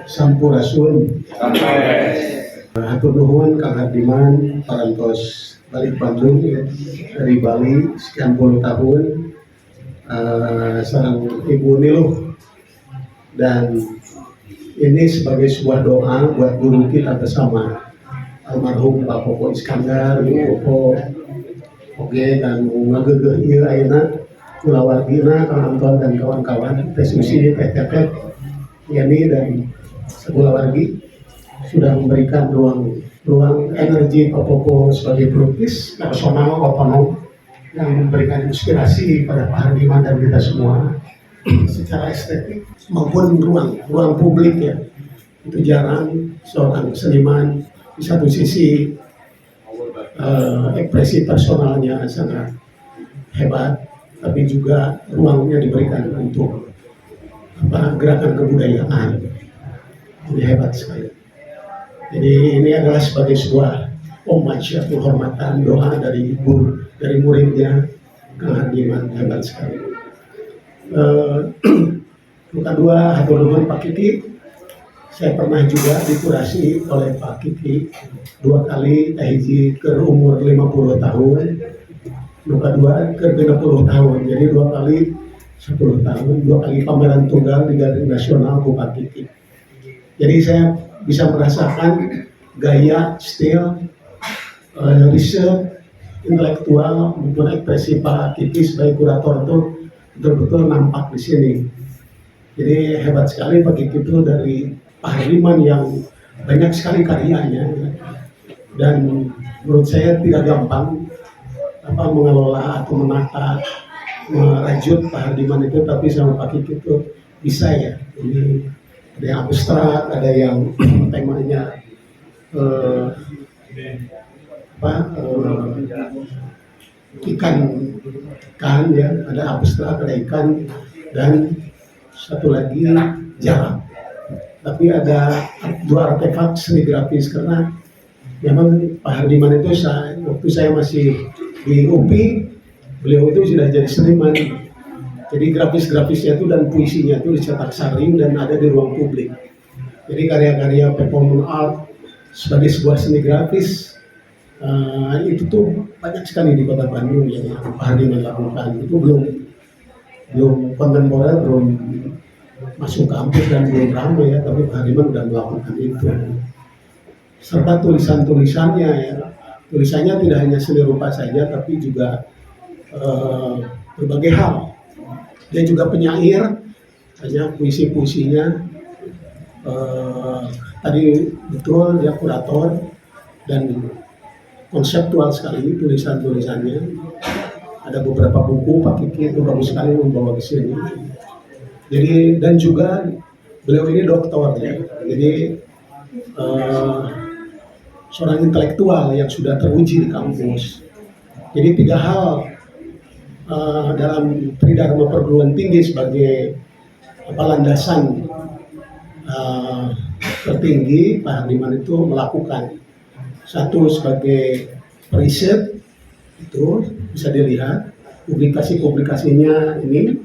Sampurasun. Hatur nuhun Kang Hardiman parantos balik Bandung ya, dari Bali sekian puluh tahun, sareng Ibu Niluh, dan ini sebagai sebuah doa buat guru kita bersama almarhum Pak Popo Iskandar, Ibu Popo, oke, dan ngagegeh ieu ayeuna kulawargina Kang Anton dan kawan-kawan Teh Susi, Teh Teteh, Yani dan sekulawargi sudah memberikan ruang energi Pak Popo sebagai pelukis personal otonom yang memberikan inspirasi pada Pak Hardiman dan kita semua secara estetik maupun ruang publik ya. Itu jarang seorang seniman di satu sisi ekspresi personalnya sangat hebat, tapi juga ruangnya diberikan untuk gerakan kebudayaan. Ini hebat sekali. Jadi ini adalah sebagai sebuah homage atau penghormatan doa dari muridnya Kang Hardiman, hebat sekali. Kedua, hatur nuhun Pak Kiki. Saya pernah juga dikurasi oleh Pak Kiki 2 kali, hiji ke umur 50 tahun, kedua ke 60 tahun. Jadi 2 kali 10 tahun, 2 kali pameran tunggal di Galeri Nasional Bu Pak Kiki. Jadi saya bisa merasakan gaya, stil, riset, intelektual, maupun ekspresi Pak Kiki sebagai kurator itu betul-betul nampak di sini. Jadi hebat sekali Pak Kiki itu dari Pak Hardiman yang banyak sekali karyanya, dan menurut saya tidak gampang mengelola atau menata, merajut Pak Hardiman itu, tapi sama Pak Kiki itu bisa ya. Ini ada yang abstrak, ada yang temanya ikan ya, ada abstrak, ada ikan, dan satu lagi jarak. Tapi ada 2 artefak seni grafis, karena memang Pak Hardiman itu waktu saya masih di UPI, beliau itu sudah jadi seniman. Jadi grafis-grafisnya itu dan puisinya itu dicetak saring dan ada di ruang publik. Jadi karya-karya performance art sebagai sebuah seni grafis itu tuh banyak sekali di Kota Bandung yang Pak Hardiman lakukan. Itu belum kontemporer, belum masuk kampus dan belum ramai ya, tapi Pak Hardiman sudah melakukan itu. Serta tulisan-tulisannya ya, tulisannya tidak hanya seni rupa saja, tapi juga berbagai hal. Dia juga penyair, banyak puisi-puisinya. Tadi betul dia kurator dan konseptual sekali tulisan-tulisannya. Ada beberapa buku Pak Kiki itu bagus sekali membawa ke sini. Jadi dan juga beliau ini doktor ya. Jadi seorang intelektual yang sudah teruji di kampus. Jadi 3 hal dalam Tridharma perguruan tinggi sebagai landasan tertinggi Pak Hardiman itu melakukan. 1 sebagai riset, itu bisa dilihat publikasinya ini,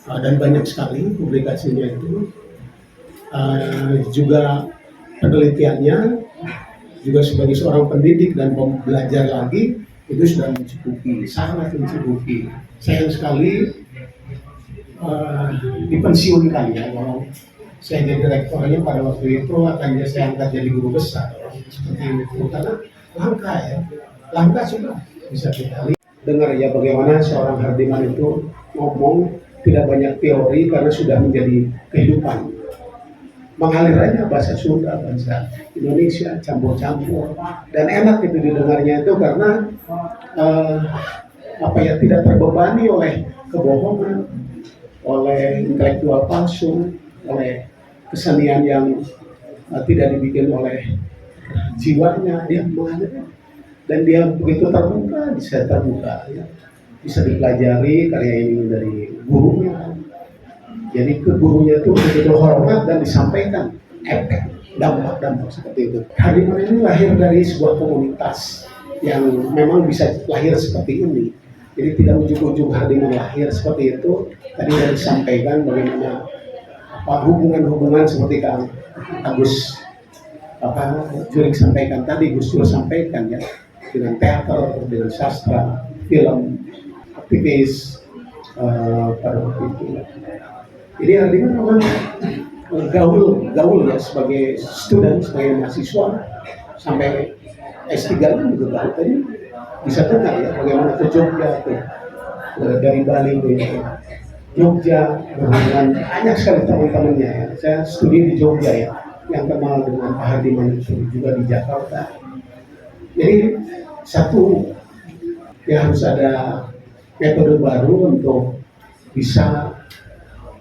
dan banyak sekali publikasinya itu. Juga penelitiannya juga sebagai seorang pendidik dan pembelajar lagi itu sudah mencukupi, sangat mencukupi. Sayang sekali dipensiunkan ya. Kalau saya jadi rektornya pada waktu itu akan saya angkat jadi guru besar seperti itu, karena langka sudah bisa kita lihat. Dengar ya bagaimana seorang Hardiman itu ngomong tidak banyak teori karena sudah menjadi kehidupan. Mengalir aja bahasa Sunda, bahasa Indonesia, campur-campur, dan enak itu didengarnya itu karena tidak terbebani oleh kebohongan, oleh intelektual palsu, oleh kesenian yang tidak dibikin oleh jiwanya. Dia mengalir dan dia begitu terbuka ya. Bisa dipelajari karya ini dari gurunya. Jadi ke gurunya itu begitu hormat dan disampaikan efek dampak seperti itu. Hardiman ini lahir dari sebuah komunitas yang memang bisa lahir seperti ini. Jadi tidak ujung-ujung Hardiman lahir seperti itu. Tadi sudah disampaikan bagaimana hubungan-hubungan seperti Kang Agus Jurik sampaikan tadi, Gus Dur sampaikan ya, dengan teater, dengan sastra, film, aktivis pada waktu itu. Jadi artinya memang gaul ya sebagai student, sebagai mahasiswa sampai S3 kan juga gaul tadi bisa dengar ya bagaimana ke Jogja tuh, dari Bali ke Jogja dengan banyak sekali teman-temannya ya. Saya studi di Jogja ya, yang kenal dengan Pak Hardiman itu juga di Jakarta. Jadi satu ya harus ada metode baru untuk bisa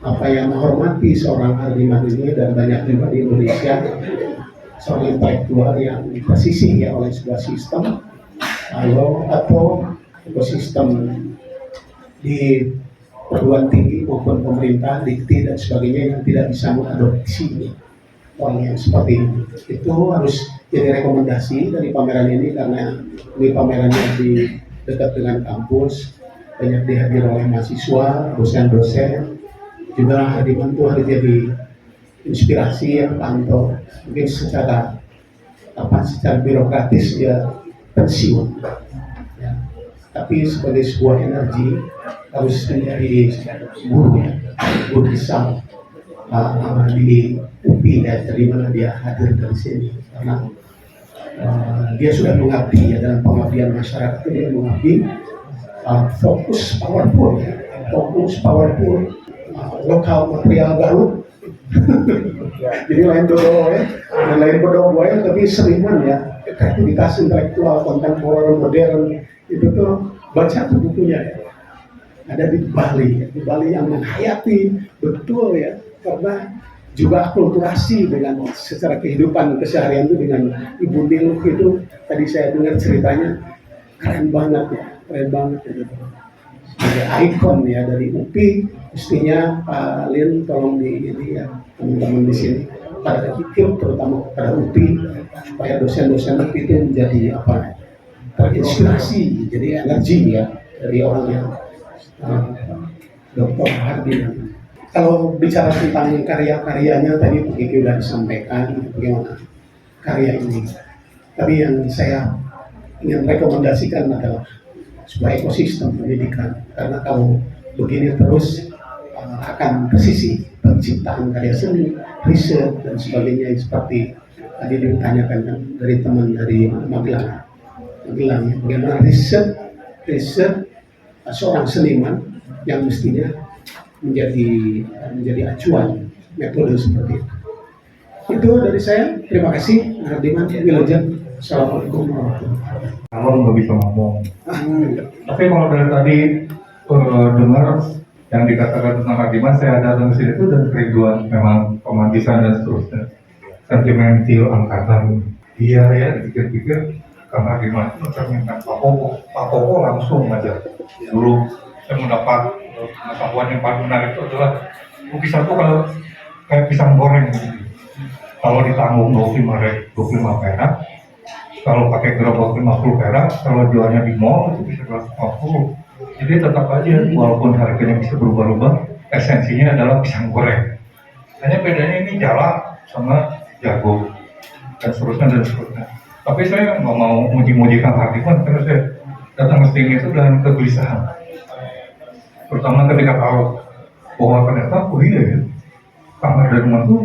menghormati seorang Hardiman ini, dan banyak juga di Indonesia seorang intelektual yang tersisih ya oleh sebuah sistem atau ekosistem di perguruan tinggi maupun pemerintah, dikti dan sebagainya yang tidak bisa mengadopsi orang yang seperti ini. Itu harus jadi rekomendasi dari pameran ini, karena ini pamerannya di dekat dengan kampus, banyak dihadiri oleh mahasiswa, dosen-dosen. Juga Hardiman itu harus jadi inspirasi yang pantau. Mungkin secara birokratis dia pensiun, ya. Tapi sebagai sebuah energi harus menjadi guru ya, guru besar di UPI ya, dari mana dia hadir dari sini, karena dia sudah mengabdi ya, dalam pengabdian masyarakat itu dia mengabdi, fokus powerful lokal material Garut. Jadi lain dodo ya, lain bodoh ya, tapi seniman ya, kreativitas intelektual kontemporer modern itu tuh baca tuh bukunya ya. Ada di Bali yang menghayati betul ya, karena juga akulturasi dengan secara kehidupan keseharian itu dengan Ibu Nil itu tadi saya dengar ceritanya keren banget ya gitu. Sebagai ikon ya dari UPI, mestinya Pak Lin tolong di ini ya, teman-teman di sini pada pikir terutama pada UPI supaya dosen-dosen UPI itu menjadi terinspirasi, jadi energi ya dari orang yang Dr. Hardiman. Kalau bicara tentang karya-karyanya tadi begitu sudah disampaikan bagaimana karya ini. Tapi yang saya ingin rekomendasikan adalah sebuah ekosistem pendidikan, karena kalau begini terus akan tersisih penciptaan karya seni, riset dan sebagainya, seperti tadi ditanyakan kan dari teman dari Magelang bagaimana riset seorang seniman yang mestinya menjadi acuan metode seperti itu. Itu dari saya, terima kasih Hardiman Wilujeng. Assalamualaikum warahmatullahi wabarakatuh. Kalau nggak bisa ngomong. Tapi kalau dari tadi dengar yang dikatakan tentang Hardiman, saya datang ke sini itu dan kerinduan memang pemantisan dan seterusnya. Sentimental angkatan. Iya ya, dipikir-pikir Kang Hardiman itu mencerminkan Pak Koko langsung aja. Dulu saya mendapat pengetahuan yang paling menarik itu adalah lukisan itu kalau kayak pisang goreng. Kalau ditanggung 25 perak, kalau pakai gerobak 50 perak, kalau jualnya di mall itu bisa 250. Jadi tetap aja walaupun harganya bisa berubah-ubah, esensinya adalah pisang goreng. Hanya bedanya ini jala sama jago dan seterusnya. Tapi saya nggak mau muji-muji Kang Hardiman, karena saya datang ke sini itu dengan kegelisahan. Pertama ketika tahu bahwa ternyata Kang Hardiman itu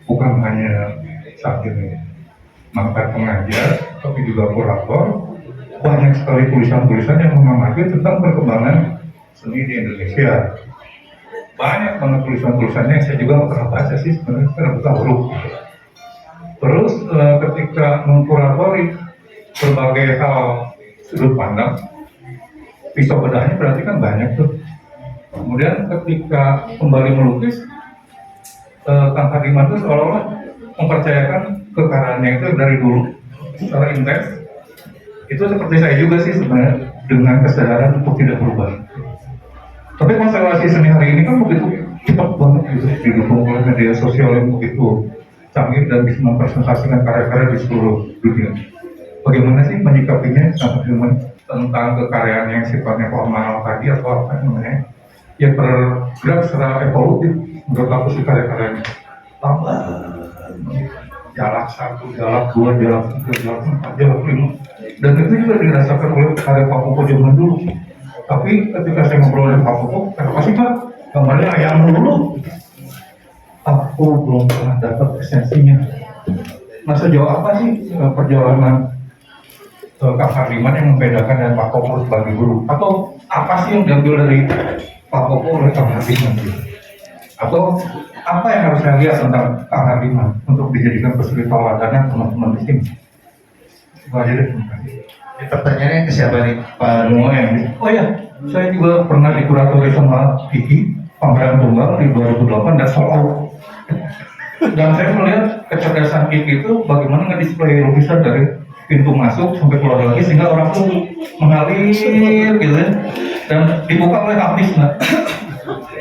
bukan hanya saat ini mangkat pengajar, tapi juga kurator. Banyak sekali tulisan-tulisan yang mengamati tentang perkembangan seni di Indonesia. Banyak banget tulisan-tulisannya yang saya juga nggak pernah baca sih sebenarnya, karena bukan huruf. Terus ketika mengkuratori berbagai hal sudut pandang, pisau bedahnya berarti kan banyak tuh. Kemudian ketika kembali melukis, Kang Hardiman itu seolah-olah mempercayakan kekaryanya itu dari dulu secara intens. Itu seperti saya juga sih sebenarnya, dengan kesadaran untuk tidak berubah. Tapi konstelasi seni hari ini kan begitu cepat banget gitu, didukung oleh media sosial yang begitu canggih dan bisa mempresentasikan karya-karya di seluruh dunia. Bagaimana sih menyikapinya Kang Hardiman tentang kekaryaan yang sifatnya formal tadi, atau apa namanya, yang bergerak secara evolutif menurut aku sih karya-karyanya tambah jalak 1, jalak 2, jalak 3, jalak 4, jalak 5, dan itu juga dirasakan oleh karya Pak Koko zaman dulu. Tapi ketika saya ngobrol dengan Pak Koko, kenapa sih Pak gambarnya ayam dulu? Aku belum pernah dapat esensinya. Nah, sejauh apa sih perjalanan Kak Hardiman yang membedakan dengan Pak Koko sebagai guru? Atau apa sih yang diambil dari Pak Koko oleh Kak Hardiman? Atau apa yang harus saya lihat tentang Kak Hardiman untuk dijadikan peserta tauladan teman-teman di sini? Itu aja deh. Ini pertanyaannya ke siapa nih? Pak Semua yang oh ya, saya juga pernah dikuratori sama Kiki pameran tunggal di 2008 dan sold out. Dan saya melihat kecerdasan Kiki itu bagaimana nge-display lukisan dari pintu masuk sampai keluar lagi sehingga orang tuh mengalir gitu ya. Dan dibuka oleh Hafiz. Nah.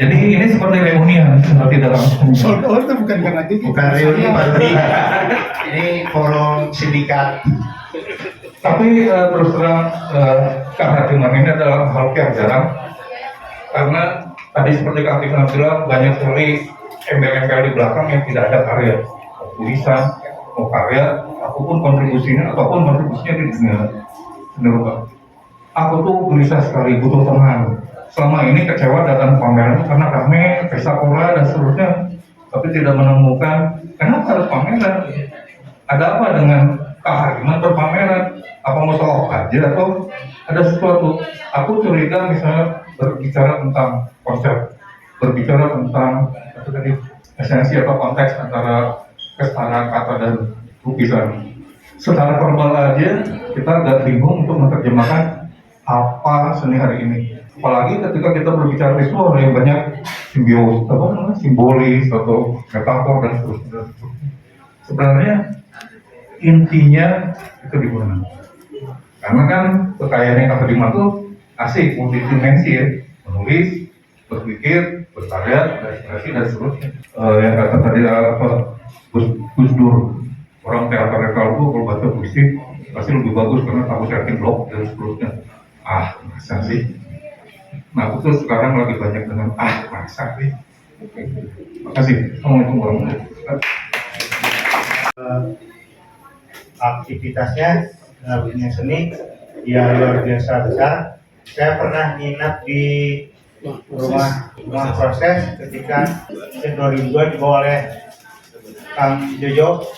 Jadi ini seperti reunian seperti dalam Sold out itu bukan karena Kiki. Bukan reuni Pak Rudi. Ini forum sindikat. Tapi terus terang Kak Hardiman ini adalah hal yang jarang karena tadi seperti Kak Hardiman bilang banyak sekali embel-embel di belakang yang tidak ada karya, tulisan, mau karya, apapun kontribusinya di dunia seni rupa. Aku tuh gelisah sekali, butuh teman. Selama ini kecewa datang pameran karena rame, pesta pora dan seterusnya, tapi tidak menemukan kenapa harus pameran. Ada apa dengan Kak Hardiman berpameran? Apa mau soal aja atau ada sesuatu? Aku curiga misalnya berbicara tentang konsep, berbicara tentang apa tadi esensi atau konteks antara kesetaraan kata dan lukisan. Secara verbal aja kita agak bingung untuk menerjemahkan apa seni hari ini. Apalagi ketika kita berbicara visual yang banyak simbolis atau metafor dan seterusnya. Sebenarnya intinya itu di mana? Karena kan kekayaannya Kak Hardiman tuh asik, multidimensi ya, menulis, berpikir, berkarya, berekspresi dan seterusnya. Yang kata tadi apa Gus Dur, orang teater kalau kalau baca puisi pasti lebih bagus karena tahu yakin blog dan seterusnya. Masa sih? Nah aku tuh sekarang lagi banyak dengan masa sih. Makasih. Assalamualaikum warahmatullahi wabarakatuh. Aktivitasnya dunia seni ya luar biasa besar. Saya pernah nginap di rumah proses ketika tahun 2002 dibawa oleh Kang Jojo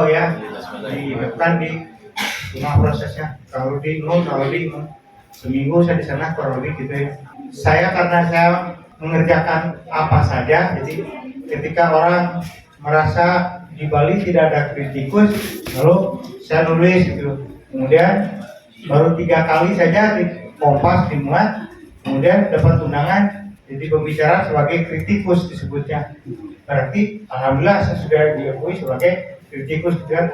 ya dihidupkan di rumah prosesnya Kang Rudi seminggu saya di sana kurang lebih gitu ya. Saya karena saya mengerjakan apa saja, jadi ketika orang merasa di Bali tidak ada kritikus, lalu saya nulis gitu. Kemudian baru 3 kali saja di Kompas dimuat, kemudian dapat undangan jadi pembicara sebagai kritikus disebutnya. Berarti alhamdulillah saya sudah diakui sebagai kritikus gitu kan.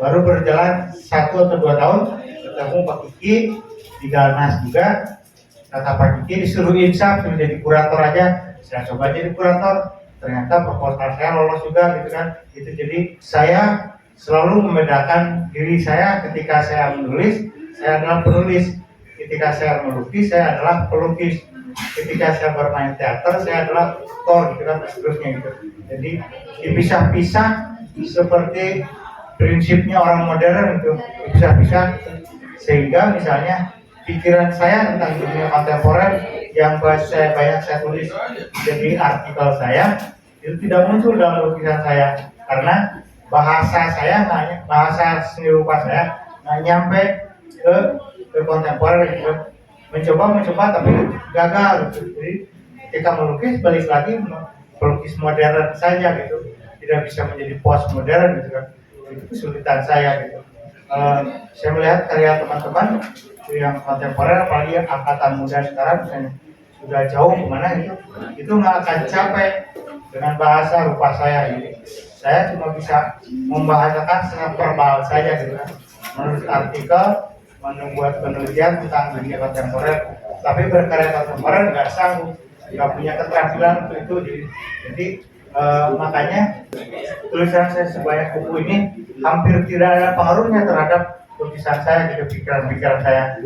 Baru berjalan 1 atau 2 tahun ketemu Pak Kiki di Galnas juga. Kata Pak Kiki disuruh insaf menjadi kurator aja, saya coba jadi kurator. Ternyata proposal saya lolos juga gitu kan. Itu jadi saya selalu membedakan diri saya ketika saya menulis, saya adalah penulis. Ketika saya melukis, saya adalah pelukis. Ketika saya bermain teater, saya adalah aktor gitu kan, seterusnya gitu. Jadi dipisah-pisah seperti prinsipnya orang modern itu, dipisah-pisah sehingga misalnya pikiran saya tentang dunia kontemporer yang banyak saya tulis jadi artikel saya itu tidak muncul dalam lukisan saya karena bahasa saya bahasa seni rupa saya nggak nyampe ke kontemporer gitu. Mencoba tapi gagal gitu. Jadi ketika melukis balik lagi melukis modern saja gitu, tidak bisa menjadi post modern gitu kan. Itu kesulitan saya gitu. Saya melihat karya teman-teman yang kontemporer apalagi yang angkatan muda sekarang misalnya sudah jauh kemana itu nggak akan capek dengan bahasa rupa saya gitu. Saya cuma bisa membahasakan secara verbal saja gitu kan, menulis artikel, membuat penelitian tentang dunia kontemporer, tapi berkarya kontemporer nggak sanggup, nggak punya keterampilan untuk itu. Jadi makanya tulisan saya sebanyak buku ini hampir tidak ada pengaruhnya terhadap lukisan saya, gitu, pikiran-pikiran saya.